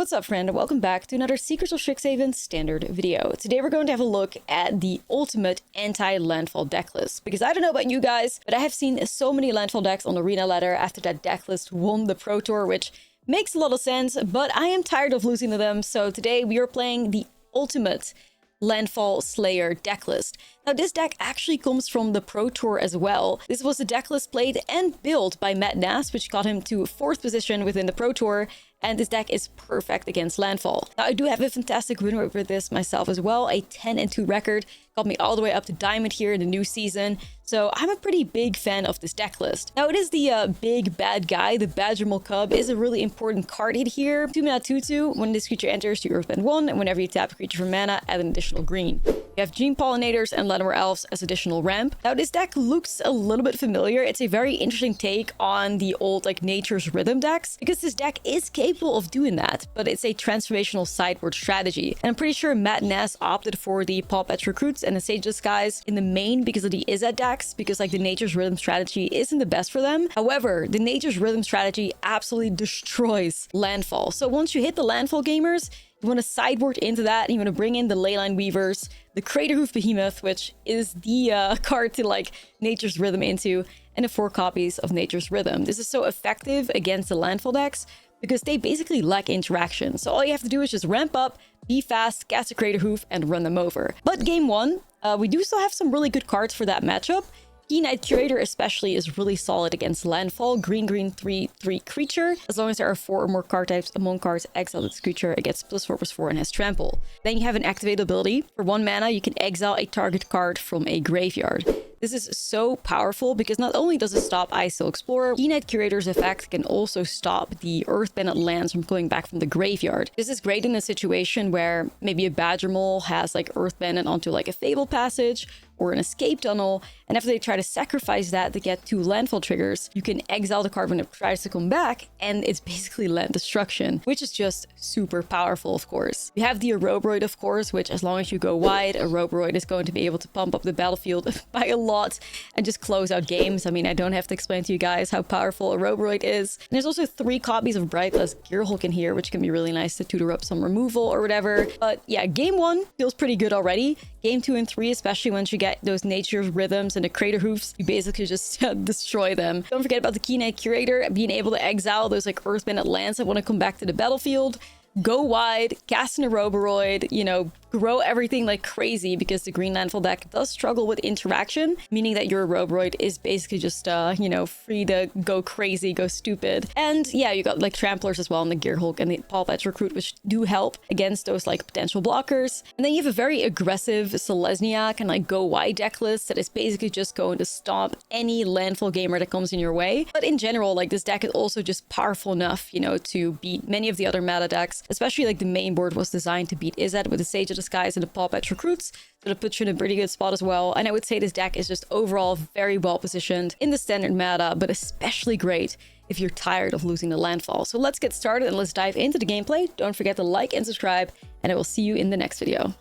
What's up, friend? Welcome back to another Secrets of Strixhaven standard video. Today we're going to have a look at the ultimate anti-landfall deck list. Because I don't know about you guys, but I have seen so many landfall decks on the arena ladder after that deck list won the Pro Tour, which makes a lot of sense, but I am tired of losing to them. So today we are playing the ultimate Landfall Slayer deck list. Now this deck actually comes from the Pro Tour as well. This was the deck list played and built by Matt Nass, which got him to 4th position within the Pro Tour, and this deck is perfect against landfall. Now I do have a fantastic win rate with this myself as well, a 10-2 record, got me all the way up to Diamond here in the new season, so I'm a pretty big fan of this deck list. Now it is the big bad guy, the Badgermal Cub is a really important card hit here. 2-mana 2/2, when this creature enters, you earthbend 1, and whenever you tap a creature for mana, add an additional green. You have Gene Pollinators and Llanowar Elves as additional ramp. Now this deck looks a little bit familiar. It's a very interesting take on the old Nature's Rhythm decks, because this deck is capable of doing that, but it's a transformational sideboard strategy. And I'm pretty sure Matt Nass opted for the Paw Patch Recruits and the Sage Disguise in the main because of the Izzet decks, because the Nature's Rhythm strategy isn't the best for them. However, the Nature's Rhythm strategy absolutely destroys landfall. So once you hit the landfall gamers, you want to sideboard into that, and you want to bring in the Leyline Weavers, the Craterhoof Behemoth, which is the card to Nature's Rhythm into, and the 4 copies of Nature's Rhythm. This is so effective against the landfall decks because they basically lack interaction. So all you have to do is just ramp up, be fast, cast a Craterhoof, and run them over. But game 1, we do still have some really good cards for that matchup. Keen-Eyed Curator especially is really solid against landfall. Green 3/3 creature. As long as there are 4 or more card types among cards exiled this creature, it gets +4/+4 and has trample. Then you have an activate ability. For 1 mana, you can exile a target card from a graveyard. This is so powerful because not only does it stop Icestill Explorer, Keen-Eyed Curator's effect can also stop the Earthbended lands from going back from the graveyard. This is great in a situation where maybe a Badgermal has Earthbended onto a Fable Passage or an Escape Tunnel, and after they try to sacrifice that to get 2 landfall triggers, you can exile the card when it tries to come back, and it's basically land destruction, which is just super powerful, of course. You have the Oroboroid, of course, which as long as you go wide, Oroboroid is going to be able to pump up the battlefield by a lot and just close out games. I mean, I don't have to explain to you guys how powerful Oroboroid is. And there's also 3 copies of Brightless Gearhulk in here, which can be really nice to tutor up some removal or whatever. But yeah, game 1 feels pretty good already. Game 2 and 3, especially once you get those Nature's Rhythms and the Craterhoofs, you basically just destroy them. Don't forget about the Keen-Eyed Curator, being able to exile those Earthbended lands that want to come back to the battlefield. Go wide, cast an Oroboroid, grow everything like crazy, because the green landfall deck does struggle with interaction, meaning that your Oroboroid is basically just, free to go crazy, go stupid. And yeah, you got Tramplers as well, and the Gearhulk and the Paw Patch Recruit, which do help against those potential blockers. And then you have a very aggressive Selesnya can go wide deck list that is basically just going to stomp any landfall gamer that comes in your way. But in general, this deck is also just powerful enough, to beat many of the other meta decks. Especially the main board was designed to beat Izzet with the Sage of Disguise and the Paw Patch Recruits, so that puts you in a pretty good spot as well. And I would say this deck is just overall very well positioned in the standard meta, but especially great if you're tired of losing the landfall. So let's get started and let's dive into the gameplay. Don't forget to like and subscribe, and I will see you in the next video.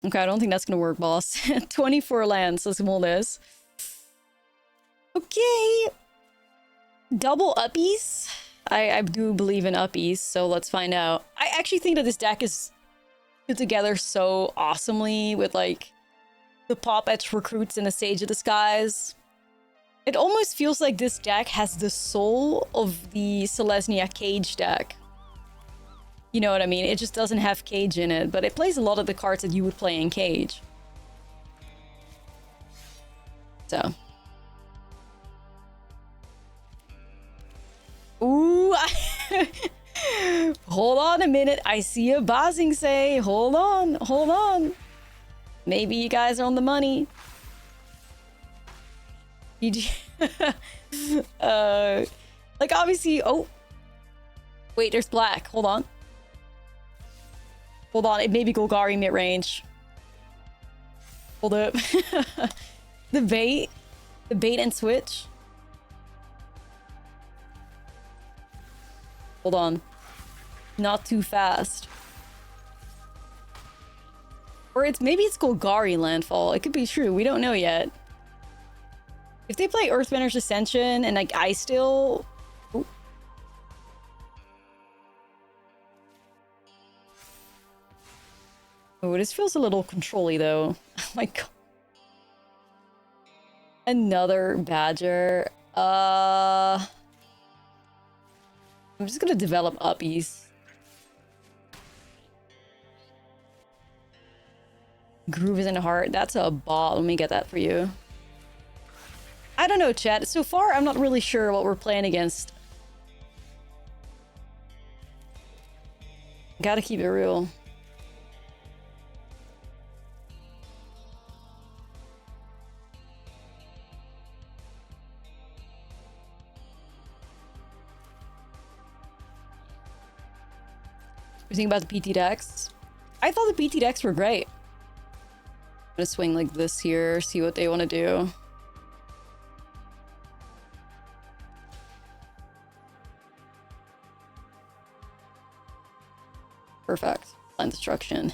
Okay, I don't think that's gonna work, boss. 24 lands, let's roll this. Okay. Double uppies. I do believe in uppies, so let's find out. I actually think that this deck is put together so awesomely with the Paw Patch Recruits and the Sage of Disguise. It almost feels like this deck has the soul of the Selesnya Cage deck. You know what I mean? It just doesn't have Cage in it, but it plays a lot of the cards that you would play in Cage. So. Ooh, hold on a minute. I see a Bazing say, hold on. Maybe you guys are on the money. Obviously, oh. Wait, there's black. Hold on. It may be Golgari mid-range. Hold up. The bait and switch. Hold on. Not too fast. Or maybe it's Golgari Landfall. It could be true. We don't know yet. If they play Earthbender's Ascension and Icestill... Oh, this feels a little control-y though. Oh my god. Another badger. I'm just gonna develop uppies. Groove is in the heart. That's a ball. Let me get that for you. I don't know, chat. So far, I'm not really sure what we're playing against. Gotta keep it real. You think about the PT decks? I thought the PT decks were great. I'm gonna swing like this here, see what they want to do. Perfect. Land destruction.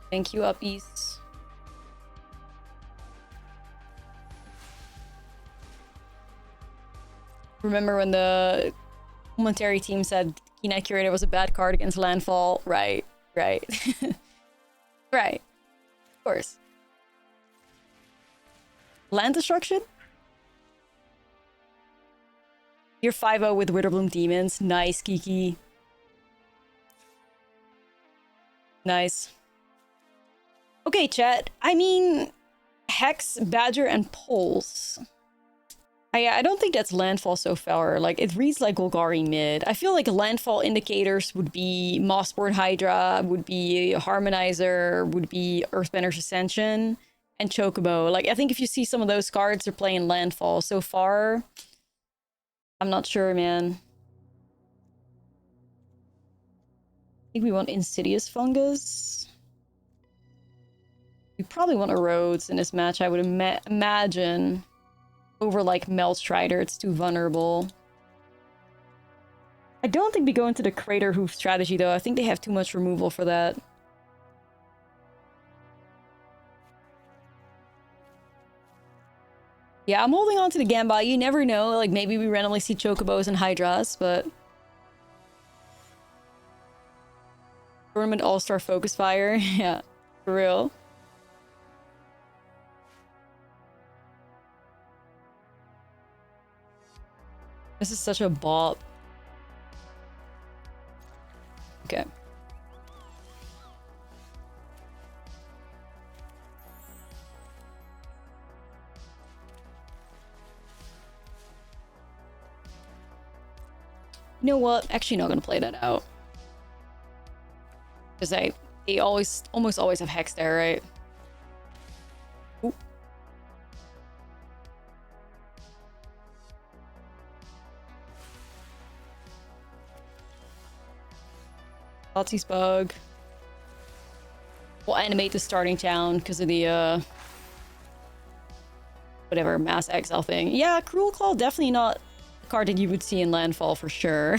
Thank you, uppies. Remember when the commentary team said Keen-Eye Curator was a bad card against Landfall? Right, right. Right. Of course. Land destruction? You're 5-0 with Witherbloom Demons. Nice, Kiki. Nice. Okay, chat. I mean, Hex, Badger, and Pulse. I don't think that's Landfall so far. Like, it reads like Golgari mid. I feel like Landfall indicators would be Mossborn Hydra, would be Harmonizer, would be Earthbender's Ascension, and Chocobo. Like, I think if you see some of those cards, they're playing Landfall. So far, I'm not sure, man. I think we want Insidious Fungus. We probably want Erodes in this match, I would imagine. Over like Melstrider, it's too vulnerable. I don't think we go into the Crater Hoof strategy though. I think they have too much removal for that. Yeah, I'm holding on to the Gamba. You never know. Like maybe we randomly see Chocobos and Hydras, but Tournament All-Star Focus Fire. Yeah, for real. This is such a bop. Okay. You know what? Actually not gonna play that out. Because they almost always have Hex there, right? Ooh. Thoughtseize Bug. We'll animate the starting town because of the whatever mass exile thing. Yeah, Cruel Claw definitely not a card that you would see in Landfall for sure.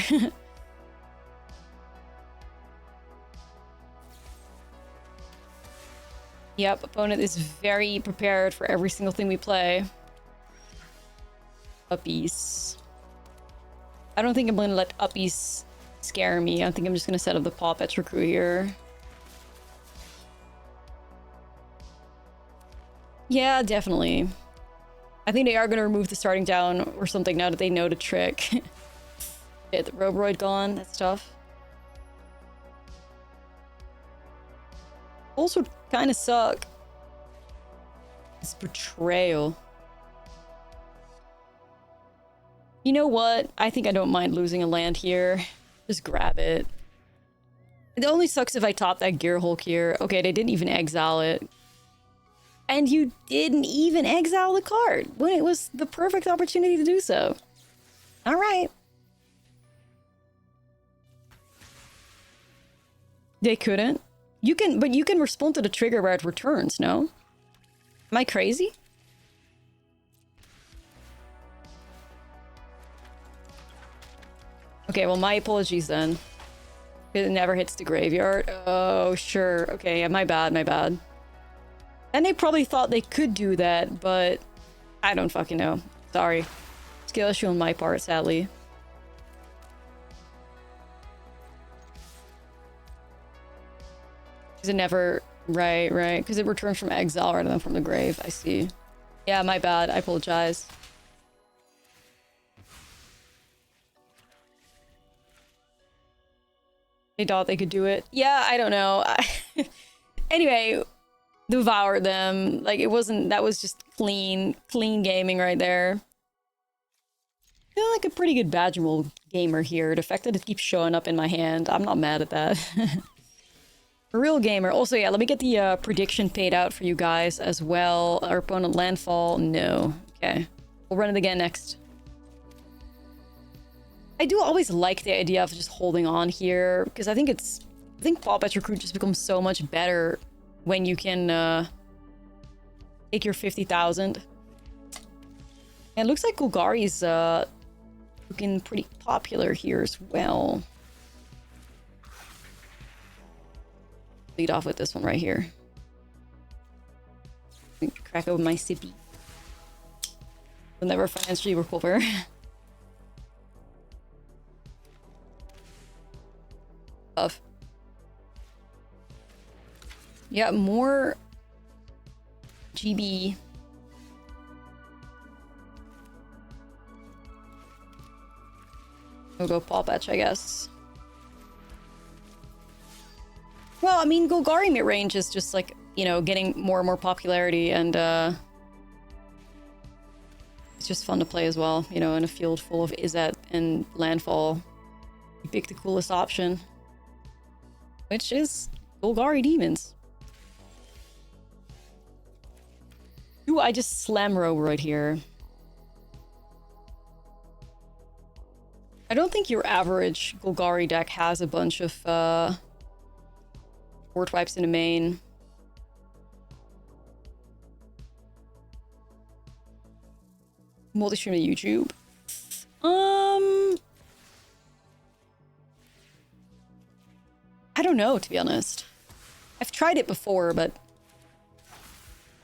Yep, opponent is very prepared for every single thing we play. Uppies. I don't think I'm gonna let uppies scare me. I think I'm just gonna set up the Paw Pets recruit here. Yeah, definitely. I think they are gonna remove the starting down or something now that they know the trick. Get the Roboroid gone, that's tough. Pulse would kind of suck. It's betrayal. You know what? I think I don't mind losing a land here. Just grab it. It only sucks if I top that Gear Hulk here. Okay, they didn't even exile it. And you didn't even exile the card when it was the perfect opportunity to do so. All right. They couldn't. You can, but you can respond to the trigger where it returns, no? Am I crazy? Okay, well, my apologies then. It never hits the graveyard. Oh, sure. Okay, yeah, my bad, my bad. And they probably thought they could do that, but I don't fucking know. Sorry. Skill issue on my part, sadly. Is it never... Right. Because it returns from exile rather than from the grave. I see. Yeah, my bad. I apologize. They thought they could do it. Yeah, I don't know. Anyway, devoured them. Like, it wasn't... That was just clean gaming right there. I feel like a pretty good badgeable gamer here. The fact that it keeps showing up in my hand, I'm not mad at that. A real gamer. Also, yeah, let me get the prediction paid out for you guys as well. Our opponent Landfall, no. Okay. We'll run it again next. I do always like the idea of just holding on here, because I think Pop-Patch Recruit just becomes so much better when you can take your 50,000. And it looks like Golgari's looking pretty popular here as well. Lead off with this one right here. Crack open my sippy. Will never financially recover. Tough. Yeah, more GB. We'll go Pop-Patch, I guess. Well, I mean, Golgari mid-range is just like, you know, getting more and more popularity, and it's just fun to play as well. You know, in a field full of Izzet and Landfall, you pick the coolest option, which is Golgari Demons. Ooh, I just slam row right here. I don't think your average Golgari deck has a bunch of board wipes in the main. Multi-stream to YouTube. I don't know, to be honest. I've tried it before, but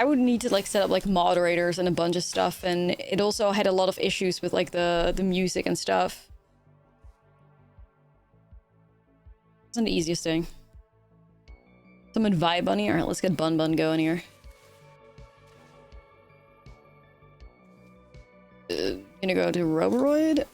I would need to like set up like moderators and a bunch of stuff, and it also had a lot of issues with like the music and stuff. Wasn't the easiest thing. Someone Vibe Bunny? Alright, let's get Bun Bun going here. Gonna go to Roboroid.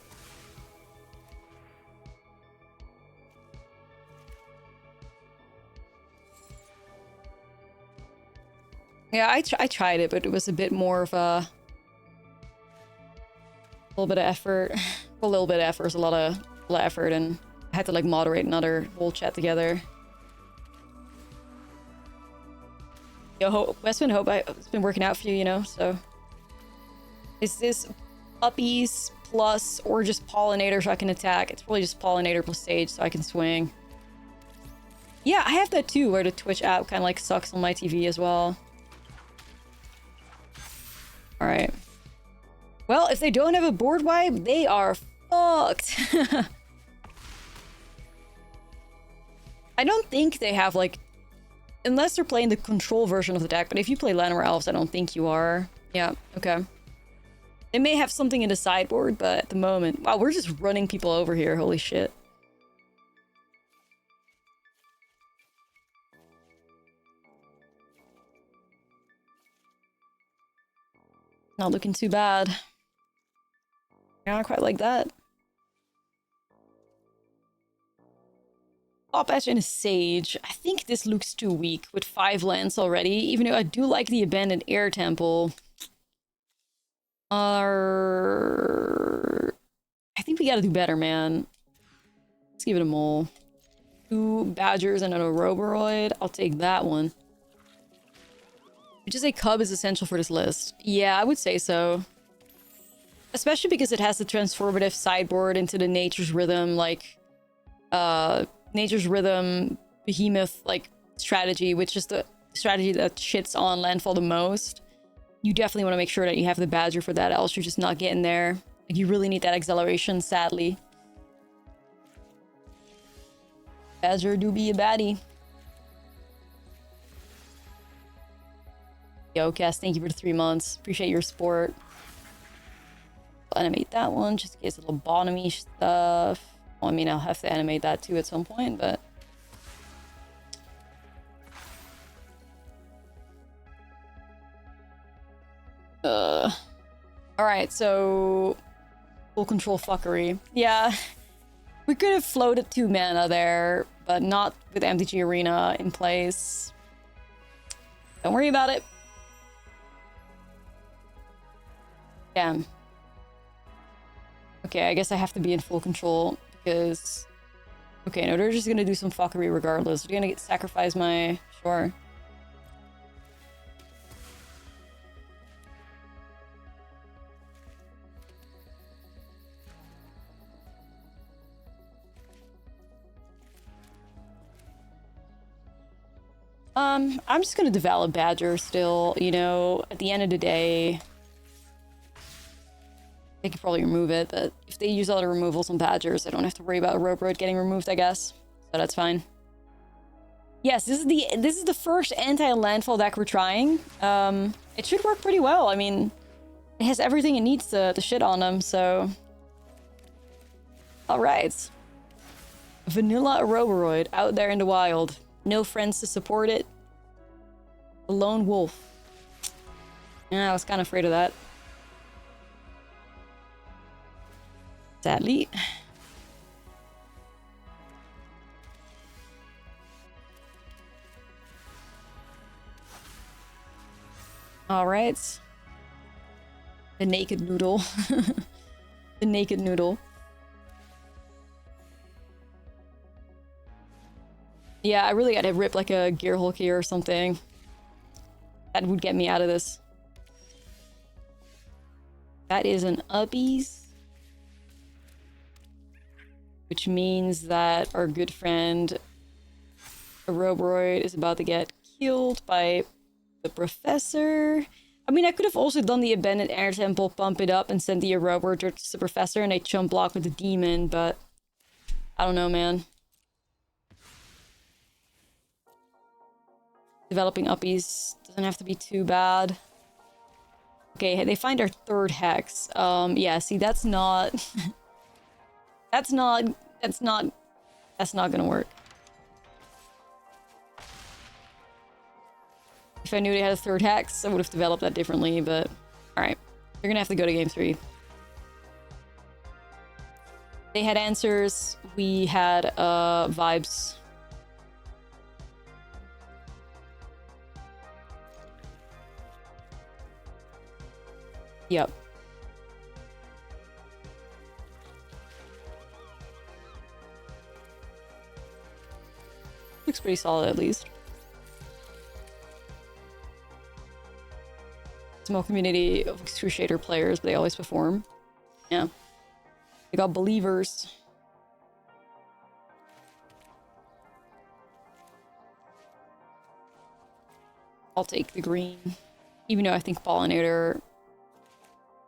Yeah, I tried it, but it was a bit more of a little bit of effort. A little bit of effort is a lot of effort, and I had to like moderate another whole chat together. Yo, Westman, hope it's been working out for you, you know, so. Is this puppies plus or just pollinator so I can attack? It's probably just pollinator plus sage so I can swing. Yeah, I have that too, where the Twitch app kind of like sucks on my TV as well. Alright. Well, if they don't have a board wipe, they are fucked. I don't think they have like... Unless they're playing the control version of the deck, but if you play Llanowar Elves, I don't think you are. Yeah, okay. They may have something in the sideboard, but at the moment... Wow, we're just running people over here, holy shit. Not looking too bad. Yeah, I quite like that. Pop-Patch and a Sage. I think this looks too weak with 5 lands already, even though I do like the Abandoned Air Temple. I think we gotta do better, man. Let's give it a mole. 2 Badgers and a Roboroid. I'll take that one. Would you say Cub is essential for this list? Yeah, I would say so. Especially because it has the transformative sideboard into the Nature's Rhythm, like, Nature's Rhythm Behemoth, like, strategy, which is the strategy that shits on Landfall the most. You definitely want to make sure that you have the Badger for that, else you're just not getting there. Like, you really need that acceleration, sadly. Badger do be a baddie. Yo, Cass, thank you for the 3 months. Appreciate your support. I'll animate that one just in case little bottomy stuff. Well, I mean, I'll have to animate that too at some point, but... Alright, so... Full control fuckery. Yeah, we could have floated 2 mana there, but not with MTG Arena in place. Don't worry about it. Damn. Okay, I guess I have to be in full control because... Okay, no, they're just gonna do some fuckery regardless. They're gonna sacrifice my... Sure. I'm just gonna develop Badger still, you know, at the end of the day. They could probably remove it, but if they use all the removals on Badgers, I don't have to worry about Rope Road getting removed, I guess. So that's fine. Yes, this is the first anti-landfall deck we're trying. It should work pretty well. I mean, it has everything it needs to shit on them, so... Alright. Vanilla Aeroboroid out there in the wild. No friends to support it. A lone wolf. Yeah, I was kind of afraid of that. Sadly. Alright. The naked noodle. The naked noodle. Yeah, I really gotta rip like a gear hulk here or something. That would get me out of this. That is an uppies. Which means that our good friend Aeroboroid is about to get killed by the professor. I mean, I could have also done the abandoned air temple, pump it up, and send the Aeroboroid to the professor, and I chump block with the demon, but I don't know, man. Developing uppies doesn't have to be too bad. Okay, they find our 3rd hex. Yeah, see, that's not... that's not gonna work. If I knew they had a 3rd hex, I would have developed that differently, but... Alright, you're gonna have to go to game 3. They had answers, we had, vibes. Yep. Looks pretty solid, at least. Small community of Excruciator players, but they always perform. Yeah. They got believers. I'll take the green. Even though I think Pollinator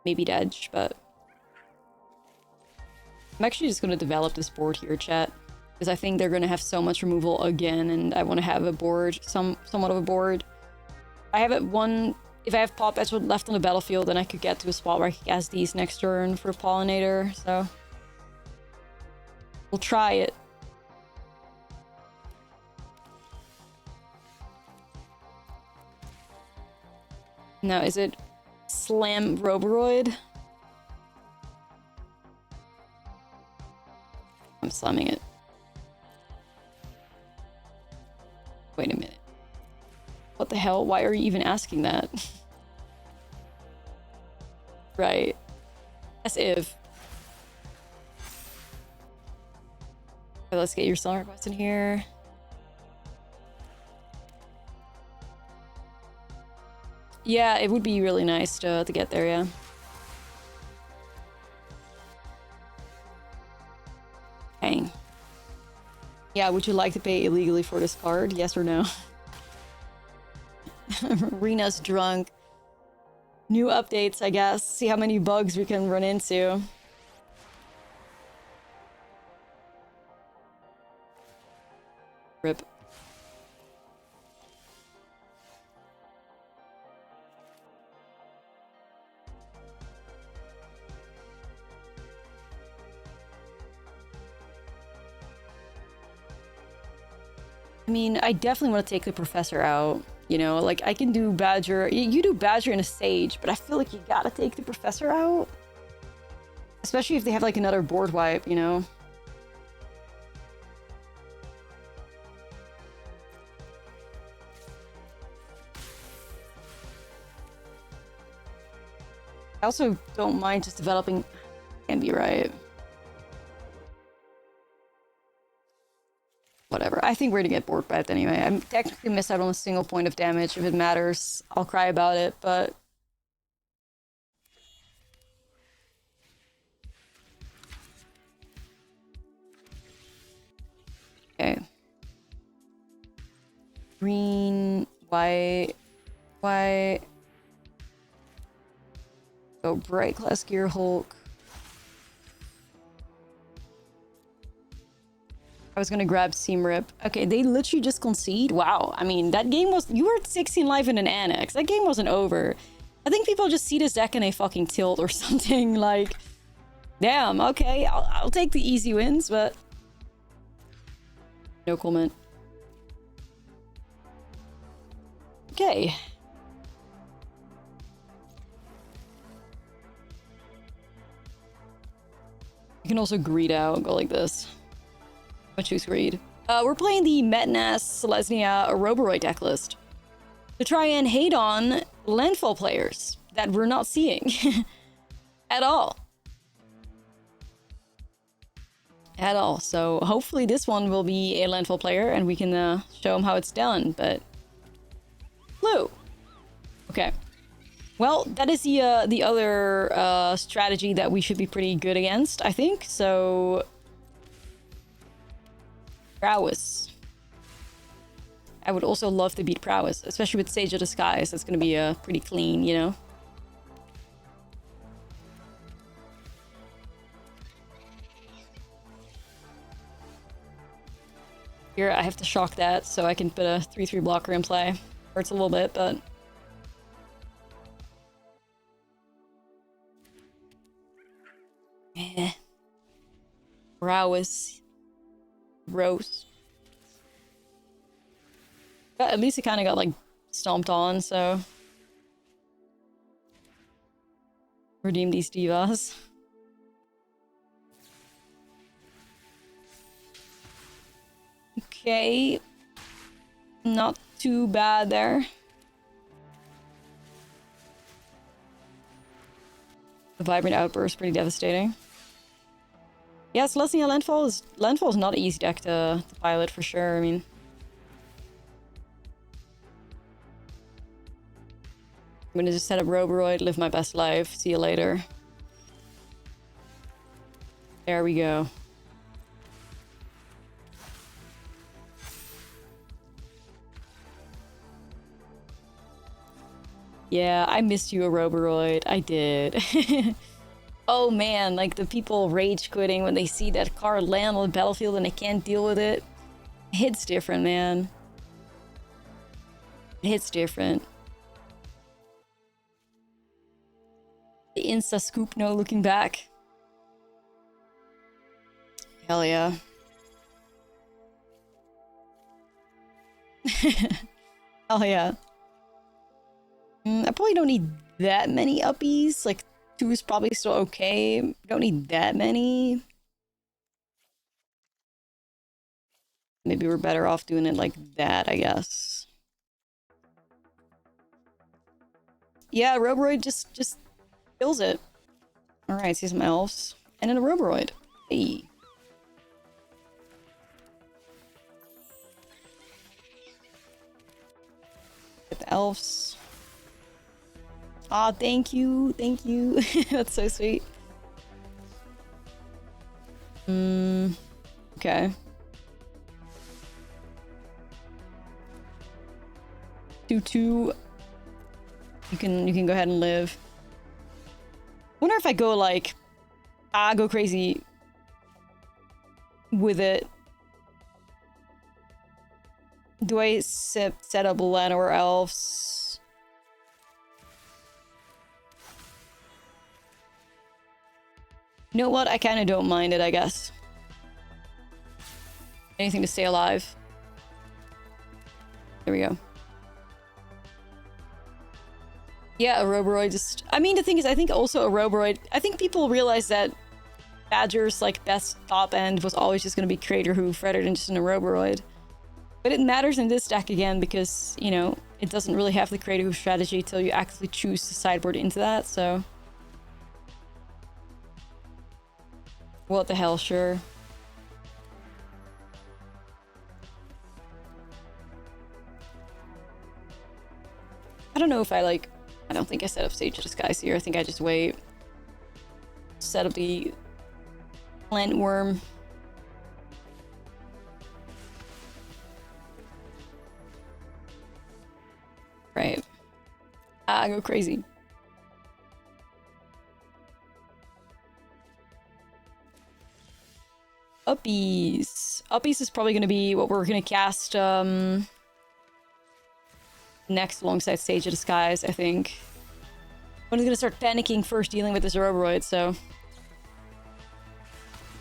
maybe edge, but... I'm actually just going to develop this board here, chat. Because I think they're going to have so much removal again, and I want to have a board, somewhat of a board. I have it one... If I have Pop Edge left on the battlefield, then I could get to a spot where I could cast these next turn for Pollinator, so... We'll try it. Now, is it Slam Roboroid? I'm slamming it. Wait a minute. What the hell? Why are you even asking that? Right. As if. Okay, let's get your song request in here. Yeah, it would be really nice to get there, yeah. Dang. Yeah, would you like to pay illegally for this card? Yes or no? Rena's drunk. New updates, I guess. See how many bugs we can run into. Rip. I mean, I definitely want to take the professor out. You know, like I can do Badger. You do Badger and a Sage, but I feel like you gotta take the professor out. Especially if they have like another board wipe, you know? I also don't mind just developing. Can be right. Whatever. I think we're gonna get board wiped anyway. I'm technically missed out on a single point of damage. If it matters, I'll cry about it, but... Okay. Green, white, white. Go bright class gear Hulk. I was gonna grab Seam Rip. Okay, they literally just concede. Wow. I mean, that game was... You were at 16 life in an annex. That game wasn't over. I think people just see this deck and they fucking tilt or something. Like, damn, okay. I'll take the easy wins, but... No comment. Okay. You can also greed out, go like this. I choose greed. We're playing the Metnas Selesnya Roboroid deck list to try and hate on Landfall players that we're not seeing at all. At all. So hopefully this one will be a Landfall player and we can show them how it's done, but... Blue. Okay. Well, that is the other strategy that we should be pretty good against, I think. So... Prowess. I would also love to beat Prowess, especially with Sage of the Skies. That's going to be pretty clean, you know? Here, I have to shock that so I can put a 3/3 blocker in play. Hurts a little bit, but... Eh. Prowess. Gross. But at least it kind of got, like, stomped on, so... Redeem these divas. Okay. Not too bad there. The Vibrant Outburst, pretty devastating. Yeah, Selesnya Landfall is not an easy deck to pilot for sure. I mean, I'm gonna just set up Roboroid, live my best life. See you later. There we go. Yeah, I missed you, a Roboroid. I did. Oh man, like the people rage quitting when they see that card land on the battlefield and they can't deal with it. It hits different, man. It hits different. The insta scoop, no looking back. Hell yeah. Hell yeah. I probably don't need that many uppies. Like, 2 is probably still okay. Don't need that many. Maybe we're better off doing it like that, I guess. Yeah, Roboroid just kills it. Alright, see some elves. And then a Roboroid. Hey. Get the elves. Aw, thank you. Thank you. That's so sweet. Okay. 2/2. You can go ahead and live. Wonder if I go like go crazy with it. Do I set up Lana or elves? You know what? I kind of don't mind it, I guess. Anything to stay alive. There we go. Yeah, a Roboroid just... I mean, the thing is, I think also a Roboroid... I think people realize that Badger's, like, best top end was always just going to be Crater Hoof rather than just in a Roboroid. But it matters in this deck again because, you know, it doesn't really have the Crater Hoof strategy till you actively choose to sideboard into that, so... What the hell, sure. I don't know if I, like... I don't think I set up Sage of Disguise here. I think I just wait. Set up the Plant Worm. Right. I go crazy. Uppies. Uppies is probably going to be what we're going to cast next alongside Sage of Disguise, I think. I'm going to start panicking first dealing with this Roboroid, so...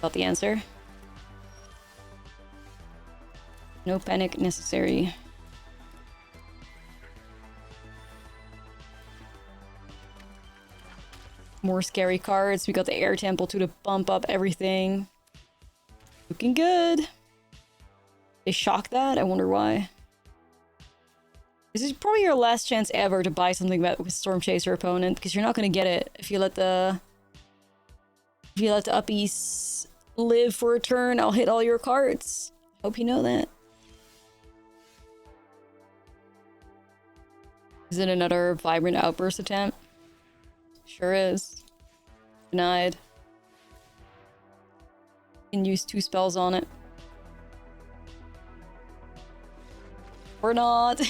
Got the answer. No panic necessary. More scary cards. We got the Air Temple to bump up everything. Looking good. They shocked that? I wonder why. This is probably your last chance ever to buy something with Storm Chaser opponent, because you're not going to get it if you let the... If you let the uppies live for a turn, I'll hit all your cards. Hope you know that. Is it another Vibrant Outburst attempt? Sure is. Denied. Can use 2 spells on it. Or not.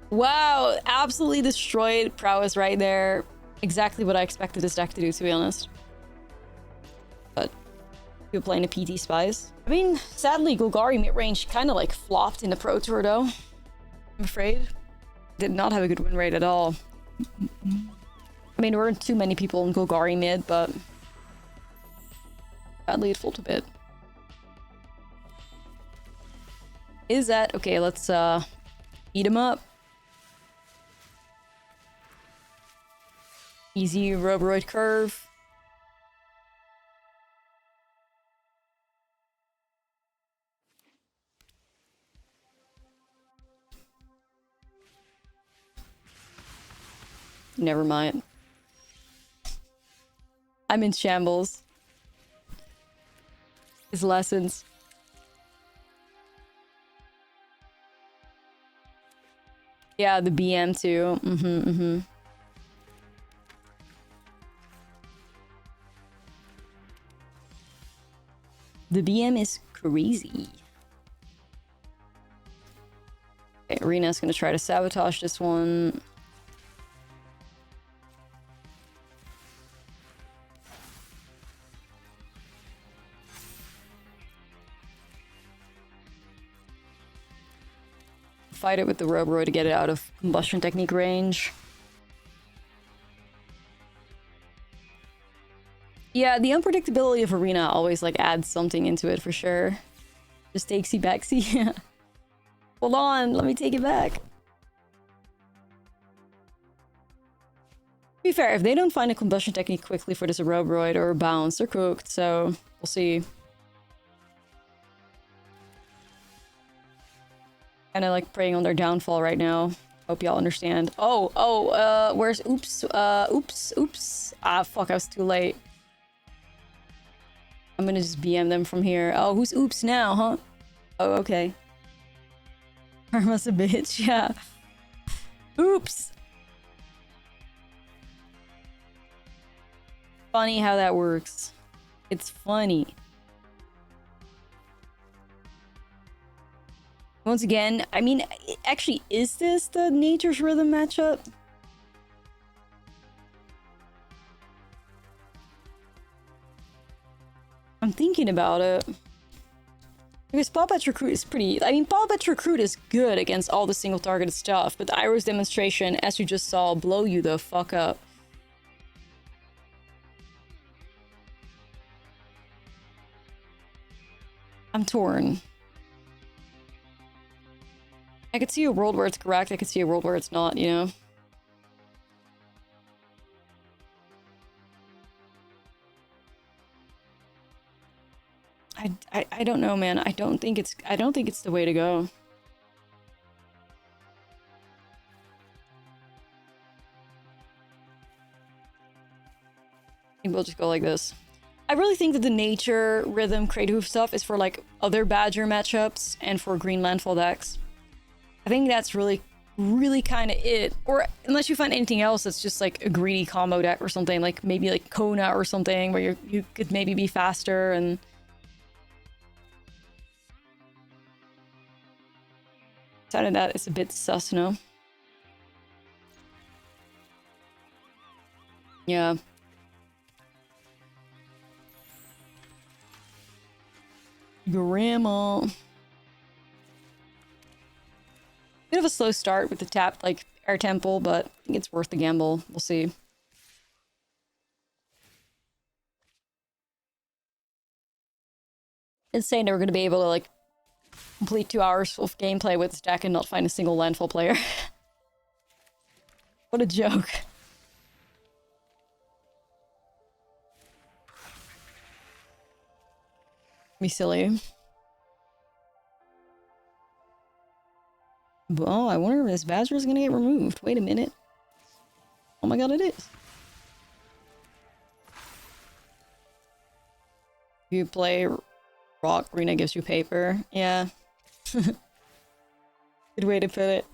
Wow, absolutely destroyed prowess right there. Exactly what I expected this deck to do, to be honest. But you're playing a PT Spies. I mean, sadly, Golgari mid-range kind of like flopped in the Pro Tour though. I'm afraid. Did not have a good win rate at all. I mean, there weren't too many people in Golgari mid, but sadly it flopped a bit. Is that... Okay, let's eat him up. Easy Roboroid curve. Never mind. I'm in shambles. His lessons. Yeah, the BM too. The BM is crazy. Okay, Arena's gonna try to sabotage this one. Fight it with the Roboroid to get it out of combustion technique range. Yeah, the unpredictability of Arena always like adds something into it for sure. Just takesy backsy. Yeah. Hold on, let me take it back. To be fair, if they don't find a combustion technique quickly for this Roboroid or a bounce, they're cooked, so we'll see. Kind of like preying on their downfall right now. Hope y'all understand. Where's... Oops. Ah, fuck, I was too late. I'm gonna just BM them from here. Oh, who's oops now, huh? Oh, okay. Karma's a bitch, yeah. Oops! Funny how that works. It's funny. Once again, I mean, actually, is this the Nature's Rhythm matchup? I'm thinking about it. Because Pawpatch Recruit is pretty... I mean, Pawpatch Recruit is good against all the single-targeted stuff, but the Iris Demonstration, as you just saw, blow you the fuck up. I'm torn. I could see a world where it's correct, I could see a world where it's not, you know? I don't know, man. I don't think it's the way to go. I think we'll just go like this. I really think that the nature, rhythm, create hoof stuff is for like other Badger matchups and for green landfall decks. I think that's really kind of it. Or unless you find anything else that's just like a greedy combo deck or something, like maybe like Kona or something where you could maybe be faster and... Outside of that, it's a bit sus, no? Yeah. Grandma. Bit of a slow start with the tapped, like, Air Temple, but I think it's worth the gamble. We'll see. It's saying they were going to be able to, like, complete 2 hours of gameplay with this deck and not find a single landfall player. What a joke. Be silly. Oh, I wonder if this Badger is gonna get removed. Wait a minute. Oh my god, it is. You play rock, Rena gives you paper. Yeah. Good way to put it.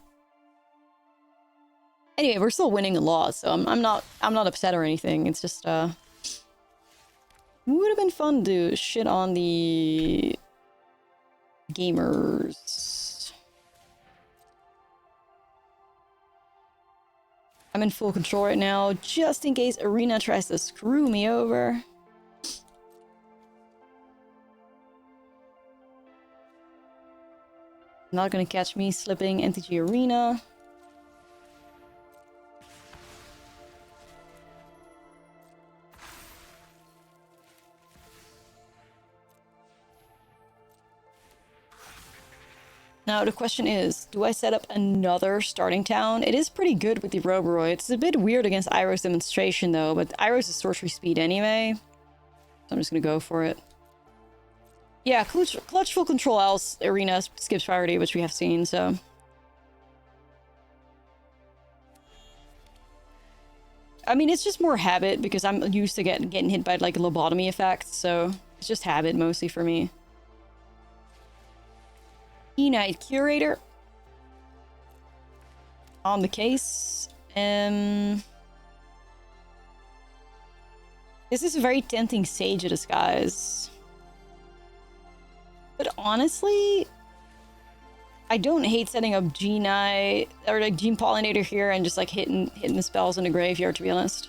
Anyway, we're still winning a lot, so I'm not upset or anything. It's just would have been fun to shit on the gamers. I'm in full control right now, just in case Arena tries to screw me over. Not gonna catch me slipping MTG Arena. Now the question is, do I set up another starting town? It is pretty good with the Roboroid. It's a bit weird against Iroh's demonstration though, but Iroh's is sorcery speed anyway. So I'm just gonna go for it. Yeah, clutch full control else Arena skips priority, which we have seen, so. I mean, it's just more habit because I'm used to getting hit by like a lobotomy effect, so it's just habit mostly for me. E-Knight Curator. On the case. This is a very tempting Sage of Disguise. But honestly, I don't hate setting up G9 or like Gene Pollinator here and just like hitting the spells in the graveyard, to be honest.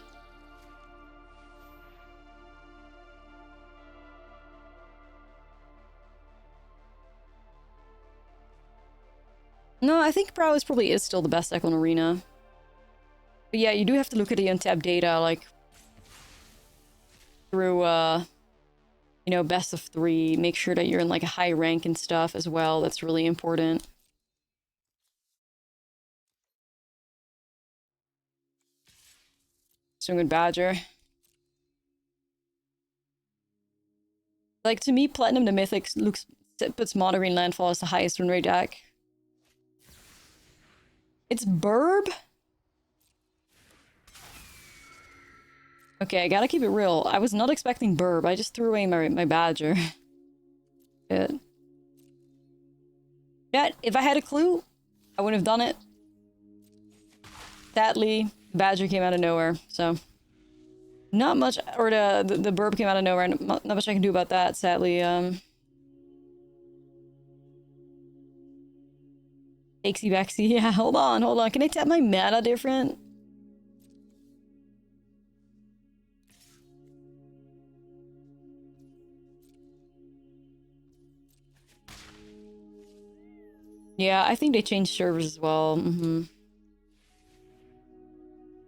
No, I think Prowess probably is still the best deck on Arena. But yeah, you do have to look at the untapped data, like, through, you know, best of 3. Make sure that you're in, like, a high rank and stuff as well. That's really important. So good Badger. Like, to me, Platinum the Mythic puts Mono Green Landfall as the highest win rate deck. It's Burb? Okay, I gotta keep it real. I was not expecting Burb. I just threw away my Badger. Good. Yeah, if I had a clue, I wouldn't have done it. Sadly, Badger came out of nowhere, so... Not much, or the Burb came out of nowhere, not much I can do about that, sadly. Takesy Bexy, yeah, hold on. Can I tap my mana different? Yeah, I think they changed servers as well. I'm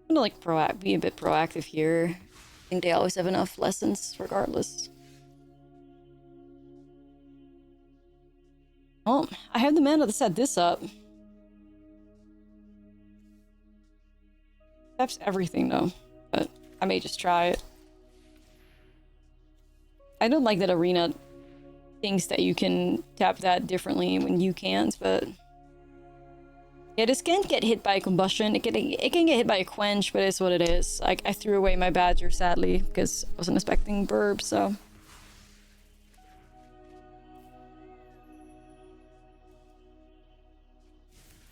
gonna like be a bit proactive here. I think they always have enough lessons regardless. Oh, I have the mana to set this up. Taps everything though, but I may just try it. I don't like that Arena thinks that you can tap that differently when you can't, but yeah, this can't get hit by a combustion. It can get hit by a quench, but it's what it is. Like, I threw away my badger sadly because I wasn't expecting burb, so.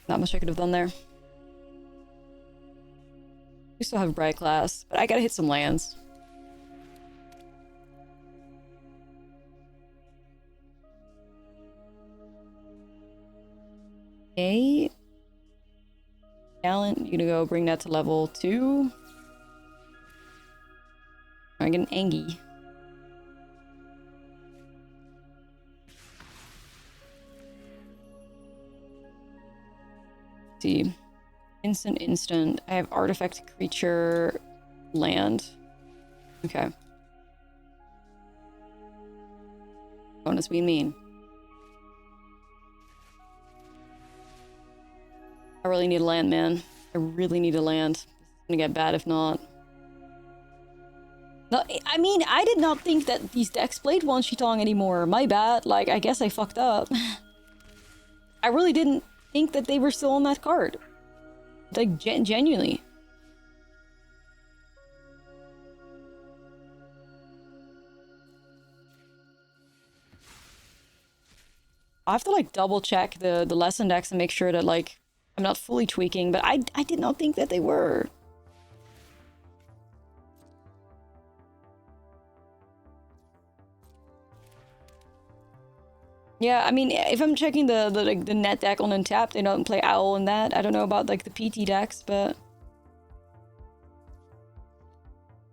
Not much I could have done there. We still have Bright Class, but I gotta hit some lands. Okay. Talent, you're gonna go bring that to level 2. I get an Angie. See. Instant. I have artifact, creature, land. Okay. Bonus we mean. I really need a land, man. I really need a land. This is gonna get bad if not. No, I mean, I did not think that these decks played Wan Shi Tong anymore. My bad. Like, I guess I fucked up. I really didn't think that they were still on that card. Like, genuinely. I have to, like, double check the lesson decks and make sure that, like, I'm not fully tweaking, but I did not think that they were. Yeah, I mean, if I'm checking the net deck on Untap, they don't play Owl in that. I don't know about, like, the PT decks, but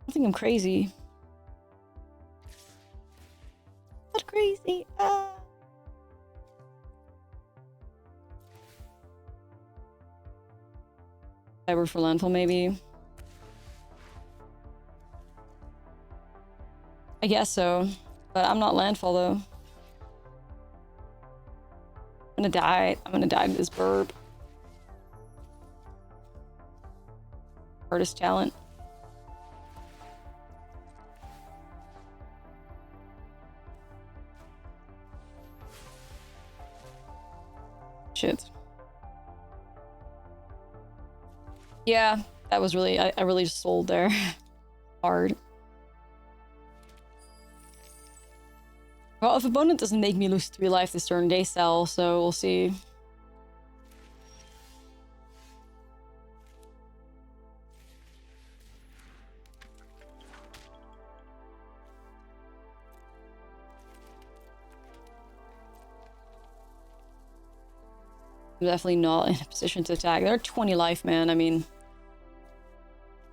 I think I'm crazy. Not crazy. Cyber for Landfall, maybe. I guess so, but I'm not Landfall though. I'm gonna die. I'm gonna die to this burb. Artist talent. Shit. Yeah, that was really, I really just sold there. Hard. Well, if opponent doesn't make me lose 3 life this turn, they sell, so we'll see. I'm definitely not in a position to attack. They're 20 life, man. I mean,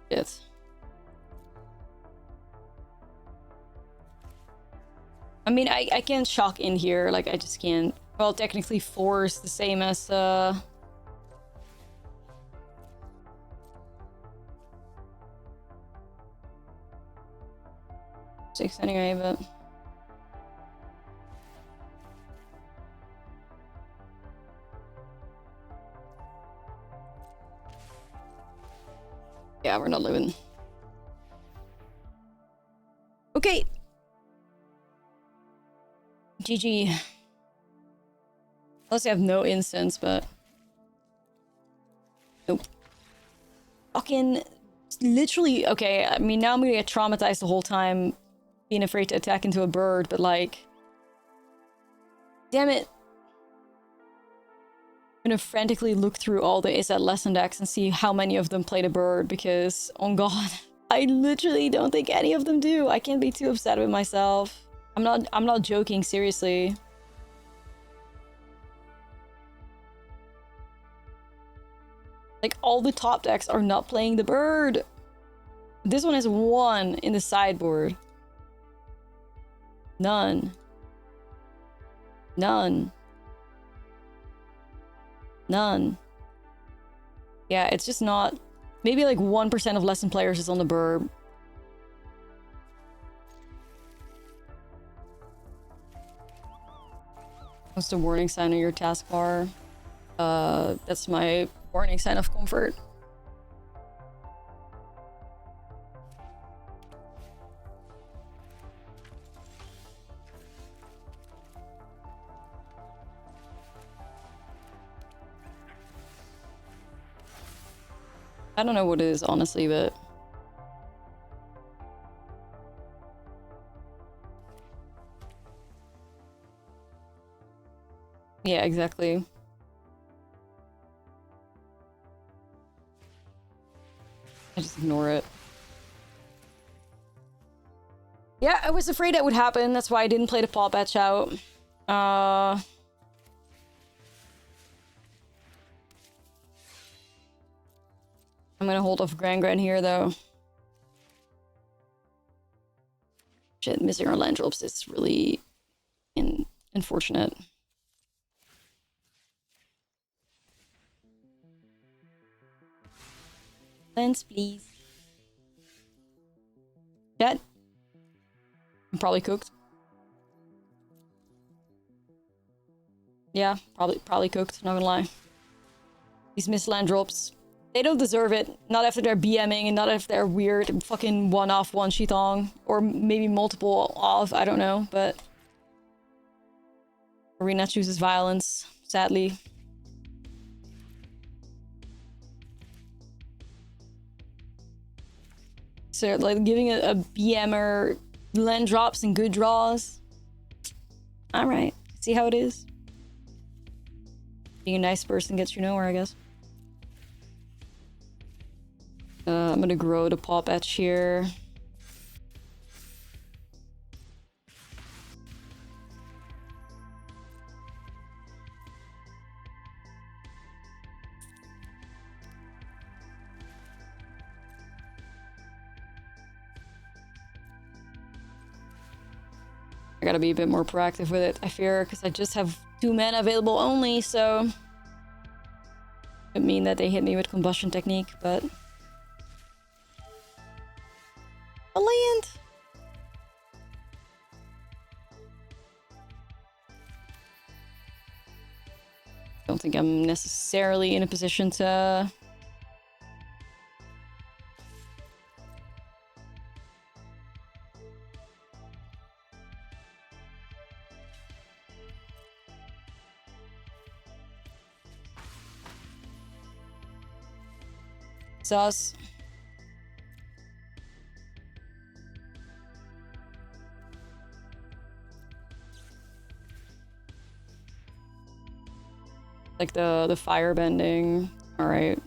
shit. I mean, I can't shock in here. Like, I just can't. Well, technically, 4 is the same as 6 anyway, but. Yeah, we're not living. Okay. GG. Unless I have no instance, but... Nope. Fucking... Literally... Okay, I mean, now I'm gonna get traumatized the whole time being afraid to attack into a bird, but like... Damn it. I'm gonna frantically look through all the Is That Lesson decks and see how many of them played a bird, because, oh god, I literally don't think any of them do. I can't be too upset with myself. I'm not joking, seriously. Like, all the top decks are not playing the bird. This one has 1 in the sideboard. None. None. None. Yeah, it's just not... Maybe like 1% of lesson players is on the burb. What's the warning sign on your taskbar? That's my warning sign of comfort. I don't know what it is, honestly, but... yeah, exactly. I just ignore it. Yeah, I was afraid that would happen. That's why I didn't play the paw patch out. I'm gonna hold off Gran here, though. Shit, missing our land drops is really unfortunate. Lands, please. Chat. I'm probably cooked. Yeah, probably cooked, not gonna lie. These missed land drops, they don't deserve it. Not after they're BMing and not after they're weird fucking one-off one-shitong. Or maybe multiple off, I don't know, but... Arena chooses violence, sadly. So, like, giving a BMer land drops and good draws. Alright, see how it is. Being a nice person gets you nowhere, I guess. I'm gonna grow the paw patch here. I gotta be a bit more proactive with it, I fear, because I just have 2 mana available only, so... It mean that they hit me with combustion technique, but... A land! Don't think I'm necessarily in a position to... Sus. Like the fire bending. Alright.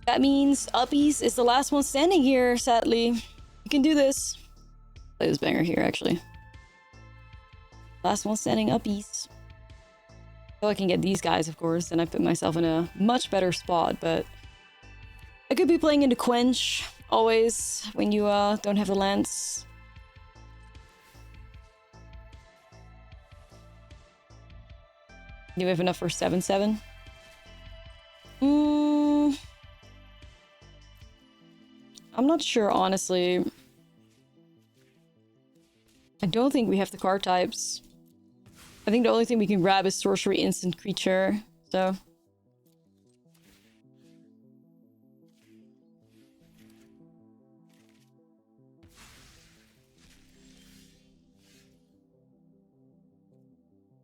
That means Uppies is the last one standing here, sadly. You can do this. Play this banger here, actually. Last one standing Uppies. So I can get these guys, of course, and I put myself in a much better spot, but... I could be playing into Quench, always, when you don't have the lands. Do we have enough for 7/7? I'm not sure, honestly. I don't think we have the card types. I think the only thing we can grab is sorcery instant creature, so...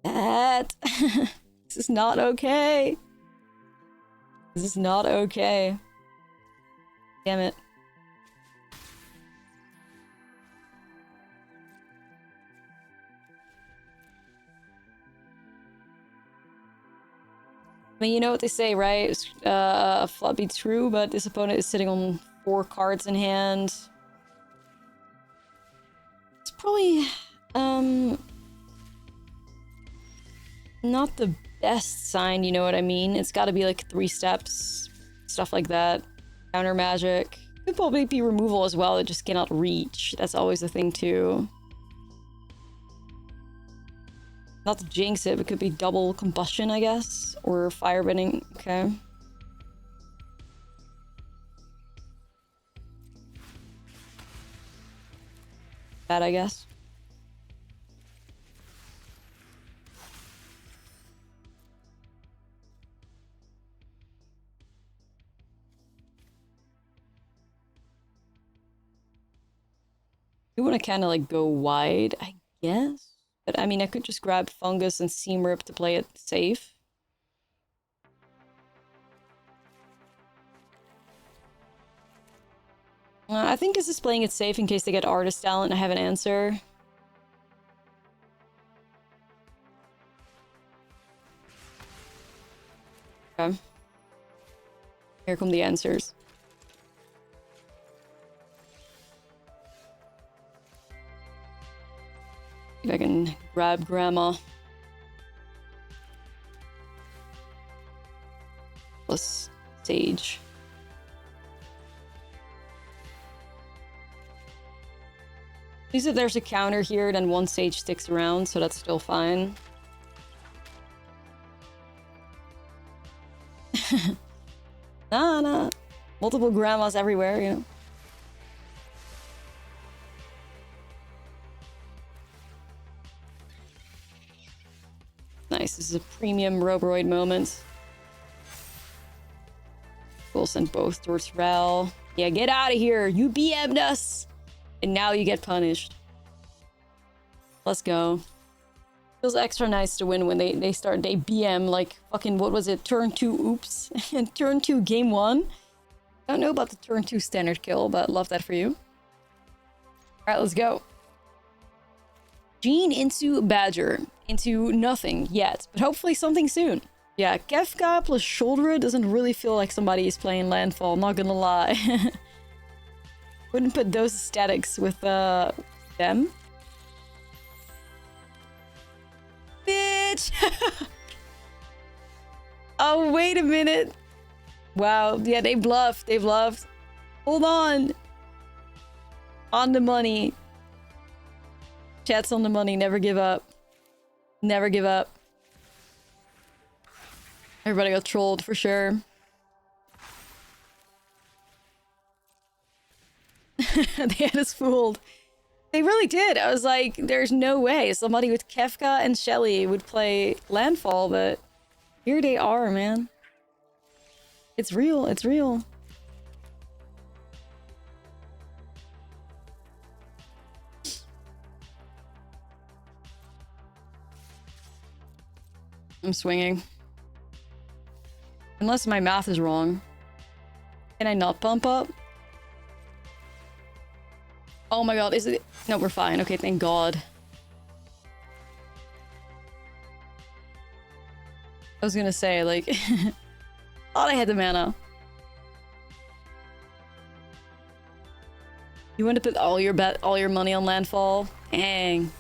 That... This is not okay. This is not okay. Damn it. I mean, you know what they say, right? A flop be true, but this opponent is sitting on 4 cards in hand. It's probably, not the best sign, you know what I mean? It's gotta be like 3 steps, stuff like that. Counter magic. Could probably be removal as well, it just cannot reach. That's always the thing too. Not to jinx it, but it could be double combustion, I guess. Or firebending. Okay. That, I guess. You want to kind of like go wide, I guess. But I mean, I could just grab Fungus and Seam Rip to play it safe. I think this is playing it safe in case they get artist talent and I have an answer. Okay. Here come the answers. See if I can grab Grandma. Plus Sage. At least if there's a counter here, then one Sage sticks around, so that's still fine. Nah. Multiple grandmas everywhere, you know. Nice, this is a premium Roboroid moment. We'll send both towards Rel. Yeah, get out of here! You BM'd us! And now you get punished. Let's go. Feels extra nice to win when they BM like fucking, what was it, turn 2 oops and turn 2 game 1. I don't know about the turn 2 standard kill, but love that for you. Alright, let's go. Jean into Badger. Into nothing yet, but hopefully something soon. Yeah, Kefka plus Shoulder doesn't really feel like somebody is playing Landfall, not gonna lie. Wouldn't put those aesthetics with them. Bitch! Oh, wait a minute. Wow, yeah, they bluffed. They bluffed. Hold on. On the money. Chat's on the money. Never give up. Never give up. Everybody got trolled for sure. They had us fooled. They really did. I was like, there's no way somebody with Kefka and Shelly would play Landfall, but here they are, man. It's real. It's real. I'm swinging. Unless my math is wrong. Can I not pump up? Oh my god, is it? No, we're fine. Okay, thank god. I was gonna say, like... thought I had the mana. You want to put all your money on Landfall? Dang.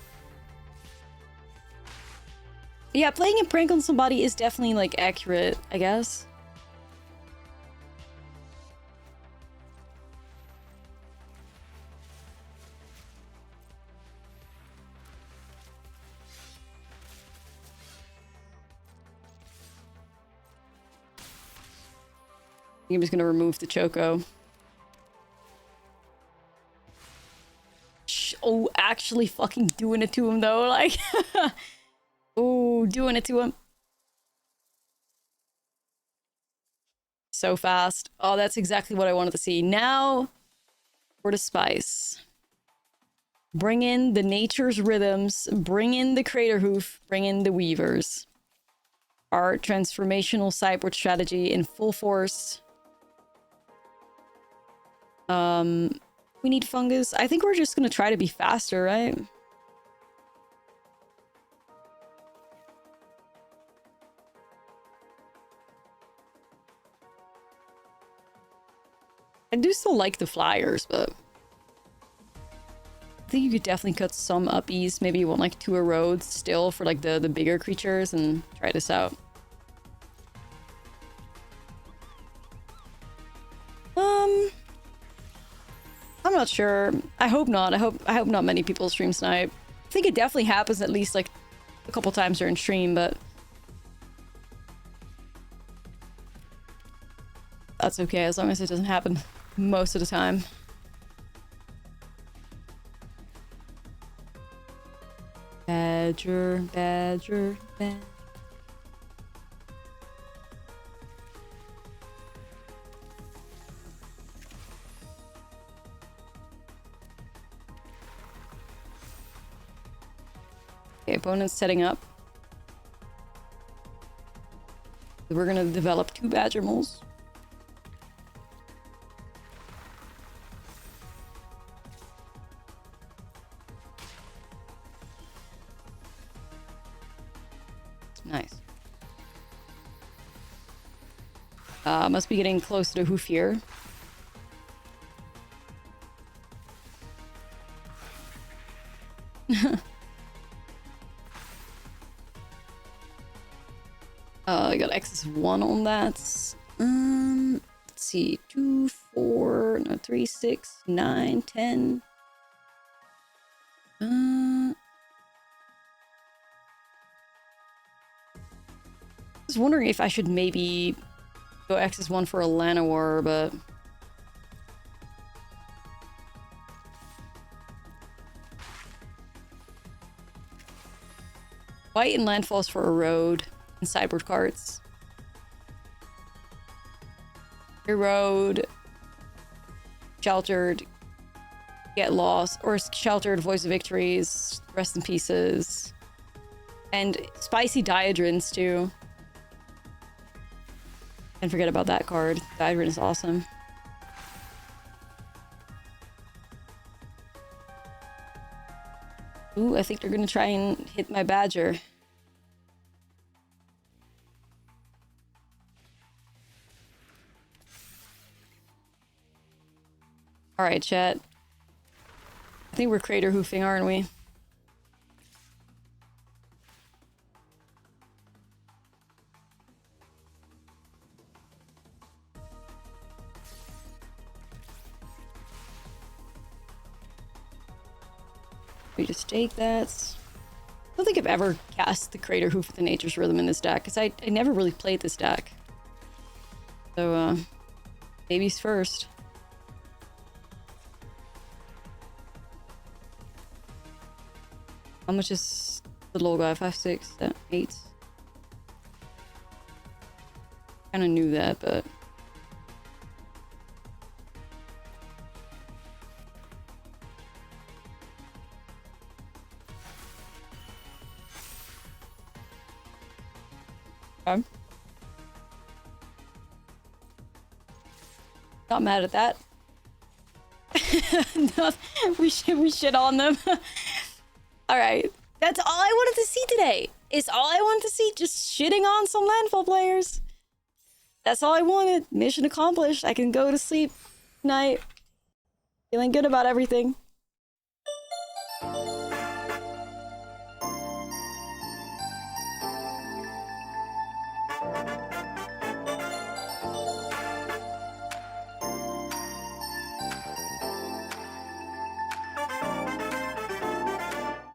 Yeah, playing a prank on somebody is definitely, like, accurate, I guess. I'm just gonna remove the Choco. Oh, actually fucking doing it to him, though, like... Oh, doing it to him. So fast. Oh, that's exactly what I wanted to see. Now, for the spice. Bring in the nature's rhythms. Bring in the crater hoof. Bring in the weavers. Our transformational sideboard strategy in full force. We need fungus. I think we're just gonna try to be faster, right? I do still like the flyers, but I think you could definitely cut some uppies. Maybe you want like 2 roads still for like the bigger creatures and try this out. I'm not sure. I hope not. I hope not many people stream snipe. I think it definitely happens at least like a couple times during stream, but that's okay as long as it doesn't happen most of the time. Badger, badger, badger. Okay, opponent's setting up. We're gonna develop 2 badger moles. Must be getting close to hoof here. I got excess 1 on that. Let's see. 2, 4, no, 3, 6, 9, 10. I was wondering if I should maybe go excess 1 for a Llanowar, but white and landfalls for a road and sideboard cards. Road, sheltered, get lost, or sheltered, voice of victories, rest in pieces, and spicy diadrins too. Can't forget about that card. Diadrin is awesome. Ooh, I think they're gonna try and hit my Badger. Alright, chat. I think we're crater hoofing, aren't we? We just take that. I don't think I've ever cast the Crater Hoof with the Nature's Rhythm in this deck, because I never really played this deck. So, babies first. How much is the little guy? 5, 6, 7, 8. Kinda knew that, but... Okay. Not mad at that. No, we shit on them. Alright. That's all I wanted to see today. It's all I wanted to see. Just shitting on some landfall players. That's all I wanted. Mission accomplished. I can go to sleep tonight. Feeling good about everything.